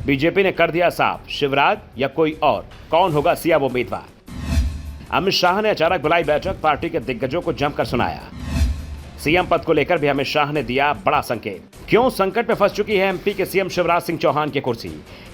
BJP ने कर दिया साफ, शिवराज या कोई और, कौन होगा सीएम उम्मीदवार। अमित शाह ने अचानक बुलाई बैठक, पार्टी के दिग्गजों को जमकर सुनाया। सीएम पद को लेकर भी अमित शाह ने दिया बड़ा संकेत। क्यों संकट में फंस चुकी है एमपी के सीएम शिवराज सिंह चौहान की कुर्सी?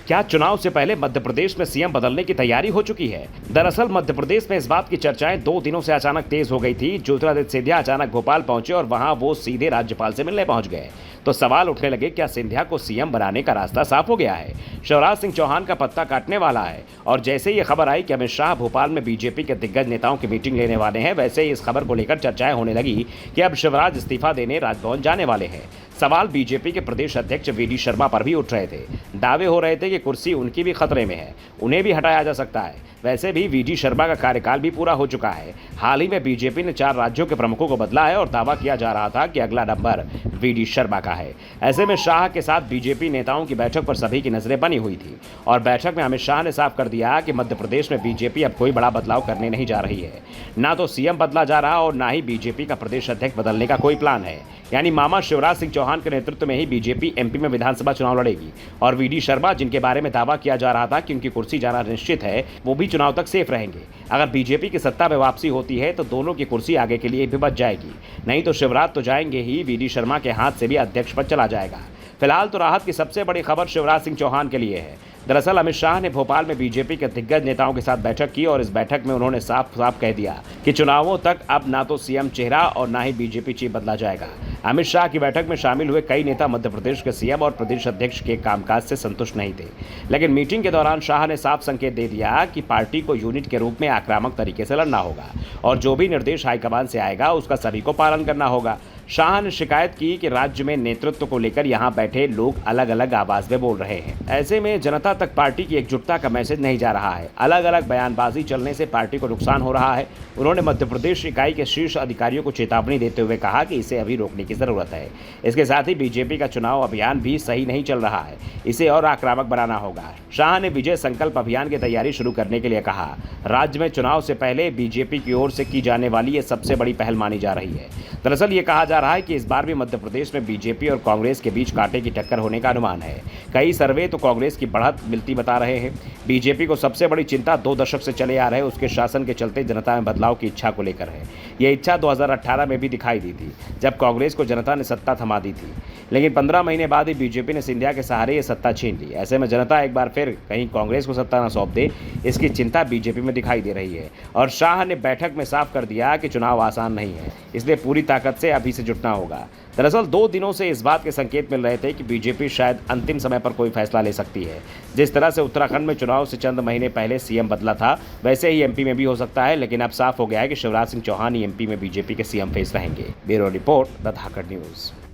क्या चुनाव से पहले मध्य प्रदेश में सीएम बदलने की तैयारी हो चुकी है? दरअसल मध्य प्रदेश में इस बात की चर्चाएं 2 दिनों से अचानक तेज हो गई थी। ज्योतिरादित्य सिंधिया अचानक भोपाल पहुंचे और वहां वो सीधे राज्यपाल से मिलने पहुंच गए, तो सवाल उठने लगे, क्या सिंधिया को सीएम बनाने का रास्ता साफ हो गया है? शिवराज सिंह चौहान का पत्ता काटने वाला है। और जैसे ही खबर आई कि अमित शाह भोपाल में बीजेपी के दिग्गज नेताओं की मीटिंग लेने वाले हैं, वैसे ही इस खबर को लेकर चर्चाएं होने लगी कि अब शिवराज इस्तीफा देने राजभवन जाने वाले हैं। सवाल बीजेपी के प्रदेश अध्यक्ष वी.डी. शर्मा पर भी उठ रहे थे। दावे हो रहे थे कि कुर्सी उनकी भी खतरे में है, उन्हें भी हटाया जा सकता है। वैसे भी वी.डी. शर्मा का कार्यकाल भी पूरा हो चुका है। हाल ही में बीजेपी ने 4 राज्यों के प्रमुखों को बदला है और दावा किया जा रहा था कि अगला नंबर वी.डी. शर्मा का है। ऐसे में शाह के साथ बीजेपी नेताओं की बैठक पर सभी की नजरें बनी हुई थी और बैठक में अमित शाह ने साफ कर दिया कि मध्य प्रदेश में बीजेपी अब कोई बड़ा बदलाव करने नहीं जा रही है। ना तो सीएम बदला जा रहा और ना ही बीजेपी का प्रदेश अध्यक्ष बदलने का कोई प्लान है। यानी मामा शिवराज सिंह चौहान के नेतृत्व में ही बीजेपी एमपी में विधानसभा चुनाव लड़ेगी और वी.डी. शर्मा, जिनके बारे में दावा किया जा रहा था कि उनकी कुर्सी जाना निश्चित है, वो भी चुनाव तक सेफ रहेंगे। अगर बीजेपी की सत्ता में वापसी होती है तो दोनों की कुर्सी आगे के लिए भी बच जाएगी। नहीं तो शिवराज तो जाएंगे ही, वी.डी. शर्मा के हाथ से भी अध्यक्ष पद चला जाएगा। फिलहाल तो राहत की सबसे बड़ी खबर शिवराज सिंह चौहान के लिए है। दरअसल अमित शाह ने भोपाल में बीजेपी के दिग्गज नेताओं के साथ बैठक की और इस बैठक में उन्होंने साफ साफ कह दिया कि चुनावों तक अब ना तो सीएम चेहरा और ना ही बीजेपी चीफ बदला जाएगा। अमित शाह की बैठक में शामिल हुए कई नेता मध्य प्रदेश के सीएम और प्रदेश अध्यक्ष के कामकाज से संतुष्ट नहीं थे, लेकिन मीटिंग के दौरान शाह ने साफ संकेत दे दिया कि पार्टी को यूनिट के रूप में आक्रामक तरीके से लड़ना होगा और जो भी निर्देश हाईकमान से आएगा उसका सभी को पालन करना होगा। शाह ने शिकायत की कि राज्य में नेतृत्व को लेकर यहां बैठे लोग अलग अलग आवाज में बोल रहे हैं। ऐसे में जनता तक पार्टी की एकजुटता का मैसेज नहीं जा रहा है। अलग अलग बयानबाजी चलने से पार्टी को नुकसान हो रहा है। उन्होंने मध्य प्रदेश इकाई के शीर्ष अधिकारियों को चेतावनी देते हुए कहा कि इसे अभी रोकने की जरूरत है। इसके साथ ही बीजेपी का चुनाव अभियान भी सही नहीं चल रहा है, इसे और आक्रामक बनाना होगा। शाह ने विजय संकल्प अभियान की तैयारी शुरू करने के लिए कहा। राज्य में चुनाव से पहले बीजेपी की ओर से की जाने वाली ये सबसे बड़ी पहल मानी जा रही है। दरअसल ये कहा जा रहा है कि इस बार भी मध्य प्रदेश में बीजेपी और कांग्रेस के बीच कांटे की टक्कर होने का अनुमान है। कई सर्वे तो कांग्रेस की बढ़त मिलती बता रहे हैं। बीजेपी को सबसे बड़ी चिंता 2 दशक से चले आ रहे उसके शासन के चलते जनता में बदलाव की इच्छा को लेकर है। यह इच्छा 2018 में भी दिखाई दी थी, जब कांग्रेस को जनता ने सत्ता थमा दी थी, लेकिन 15 महीने बाद ही बीजेपी ने सिंधिया के सहारे ये सत्ता छीन ली। ऐसे में जनता एक बार फिर कहीं कांग्रेस को सत्ता न सौंप दे, इसकी चिंता बीजेपी में दिखाई दे रही है। और शाह ने बैठक में साफ कर दिया कि चुनाव आसान नहीं है, इसलिए पूरी ताकत से अभी से जुटना होगा। दरअसल 2 दिनों से इस बात के संकेत मिल रहे थे कि बीजेपी शायद अंतिम समय पर कोई फैसला ले सकती है। जिस तरह से उत्तराखंड में चुनाव से चंद महीने पहले सीएम बदला था, वैसे ही एमपी में भी हो सकता है, लेकिन अब साफ हो गया है कि शिवराज सिंह चौहान ही एमपी में बीजेपी के सीएम फेस रहेंगे। Bureau report, the Dhakad news.